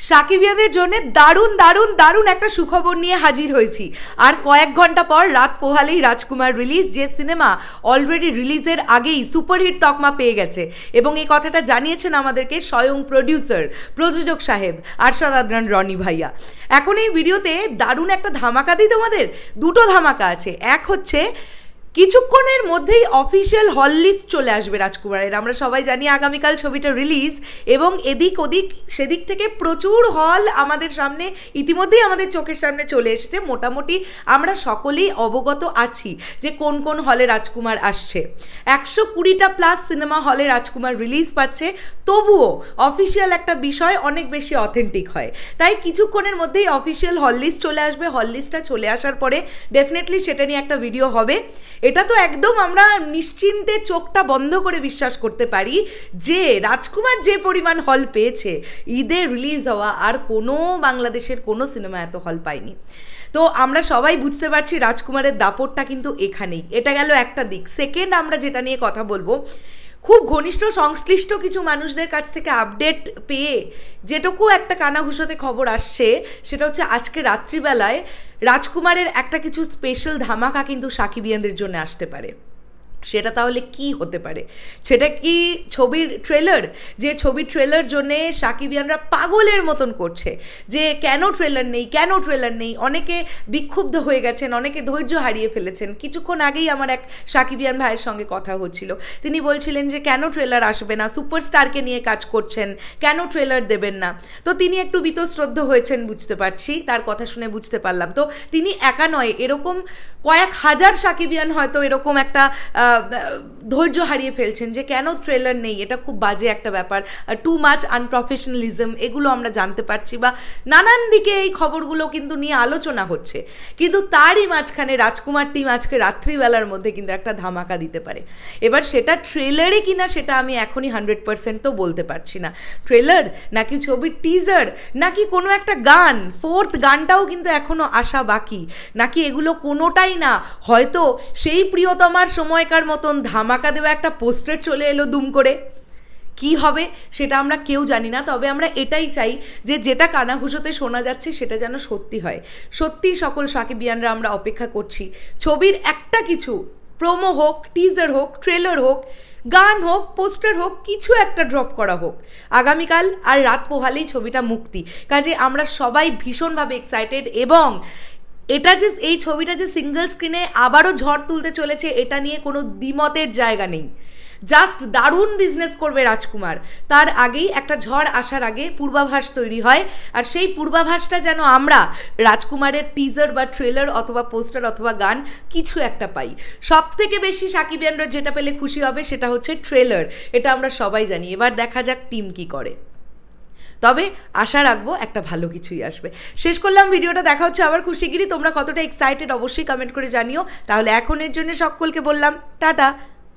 সাকিবিয়াদের জন্য দারুণ দারুণ দারুণ একটা সুখবর নিয়ে হাজির হয়েছি। আর কয়েক ঘন্টা পর রাত পোহালেই রাজকুমার রিলিজ, যে সিনেমা অলরেডি রিলিজের আগেই সুপারহিট তকমা পেয়ে গেছে। এবং এই কথাটা জানিয়েছেন আমাদেরকে স্বয়ং প্রডিউসার, প্রযোজক সাহেব আরশাদ আদনান রনি ভাইয়া। এখন এই ভিডিওতে দারুণ একটা ধামাকা দিই তোমাদের। দুটো ধামাকা আছে। এক হচ্ছে কিছুক্ষণের মধ্যেই অফিসিয়াল হল লিস্ট চলে আসবে রাজকুমারের। আমরা সবাই জানি আগামীকাল ছবিটা রিলিজ, এবং এদিক ওদিক সেদিক থেকে প্রচুর হল আমাদের সামনে ইতিমধ্যেই আমাদের চোখের সামনে চলে এসেছে। মোটামুটি আমরা সকলেই অবগত আছি যে কোন কোন হলে রাজকুমার আসছে। 120টা প্লাস সিনেমা হলে রাজকুমার রিলিজ পাচ্ছে। তবুও অফিসিয়াল একটা বিষয় অনেক বেশি অথেন্টিক হয়, তাই কিছুক্ষণের মধ্যেই অফিসিয়াল হল লিস্ট চলে আসবে। হল লিস্টটা চলে আসার পরে ডেফিনেটলি সেটা নিয়ে একটা ভিডিও হবে। এটা তো একদম আমরা নিশ্চিন্তে চোখটা বন্ধ করে বিশ্বাস করতে পারি যে রাজকুমার যে পরিমাণ হল পেয়েছে ঈদে রিলিজ হওয়া আর কোনো বাংলাদেশের কোনো সিনেমা এত হল পায়নি। তো আমরা সবাই বুঝতে পারছি রাজকুমারের দাপটটা কিন্তু এখানেই। এটা গেল একটা দিক। সেকেন্ড, আমরা যেটা নিয়ে কথা বলবো, খুব ঘনিষ্ঠ সংশ্লিষ্ট কিছু মানুষদের কাছ থেকে আপডেট পেয়ে যেটুকু একটা কানাঘুষোতে খবর আসছে, সেটা হচ্ছে আজকে রাত্রিবেলায় রাজকুমারের একটা কিছু স্পেশাল ধামাকা কিন্তু সাকিবিয়ানদের জন্য আসতে পারে। সেটা তাহলে কি হতে পারে? সেটা কি ছবির ট্রেলার? যে ছবির ট্রেলার জন্যে সাকিবিয়ানরা পাগলের মতন করছে যে কেন ট্রেলার নেই, কেন ট্রেলার নেই। অনেকে বিক্ষুব্ধ হয়ে গেছেন, অনেকে ধৈর্য হারিয়ে ফেলেছেন। কিছুক্ষণ আগেই আমার এক সাকিবিয়ান ভাইয়ের সঙ্গে কথা হচ্ছিল। তিনি বলছিলেন যে কেন ট্রেলার আসবে না, সুপারস্টারকে নিয়ে কাজ করছেন, কেন ট্রেলার দেবেন না। তো তিনি একটু বীতশ্রদ্ধ হয়েছেন, বুঝতে পারছি, তার কথা শুনে বুঝতে পারলাম। তো তিনি একা নয়, এরকম কয়েক হাজার সাকিবিয়ান হয়তো এরকম একটা ধৈর্য হারিয়ে ফেলছেন যে কেন ট্রেলার নেই। এটা খুব বাজে একটা ব্যাপার, টু মাচ আনপ্রফেশনালিজম, এগুলো আমরা জানতে পারছি, বা নানান দিকে এই খবরগুলো কিন্তু নিয়ে আলোচনা হচ্ছে। কিন্তু তারই মাঝখানে রাজকুমার টিম আজকে রাত্রিবেলার মধ্যে কিন্তু একটা ধামাকা দিতে পারে। এবার সেটা ট্রেলারে কিনা সেটা আমি এখনই 100% তো বলতে পারছি না। ট্রেলার নাকি ছবির টিজার নাকি কোনো একটা গান, ফোর্থ গানটাও কিন্তু এখনও আসা বাকি, নাকি এগুলো কোনোটাই না, হয়তো সেই প্রিয়তমার সময়কার মতন ধামাকা দেওয়া একটা পোস্টার চলে এলো দুম করে। কি হবে সেটা আমরা কেউ জানি না। তবে আমরা এটাই চাই যে যেটা কানাঘুষোতে শোনা যাচ্ছে সেটা যেন সত্যি হয়। সত্যি সকল সাকিবিয়ানরা আমরা অপেক্ষা করছি ছবির একটা কিছু, প্রোমো হোক, টিজার হোক, ট্রেলার হোক, গান হোক, পোস্টার হোক, কিছু একটা ড্রপ করা হোক আগামীকাল। আর রাত পোহালেই ছবিটা মুক্তি। কাজে আমরা সবাই ভীষণভাবে এক্সাইটেড, এবং এটা যে এই ছবিটা যে সিঙ্গল স্ক্রিনে আবারও ঝড় তুলতে চলেছে এটা নিয়ে কোনো দ্বিমতের জায়গা নেই। জাস্ট দারুণ বিজনেস করবে রাজকুমার। তার আগেই একটা ঝড় আসার আগে পূর্বাভাস তৈরি হয়, আর সেই পূর্বাভাসটা যেন আমরা রাজকুমারের টিজার বা ট্রেলার অথবা পোস্টার অথবা গান কিছু একটা পাই। সব থেকে বেশি সাকিবিয়ানরা যেটা পেলে খুশি হবে সেটা হচ্ছে ট্রেলার, এটা আমরা সবাই জানি। এবার দেখা যাক টিম কি করে। তবে আশা রাখবো একটা ভালো কিছুই আসবে। শেষ করলাম ভিডিওটা, দেখা হচ্ছে আবার খুব শিগগিরই। তোমরা কতটা এক্সাইটেড অবশ্যই কমেন্ট করে জানিও। তাহলে এখনের জন্য সকলকে বললাম টাটা।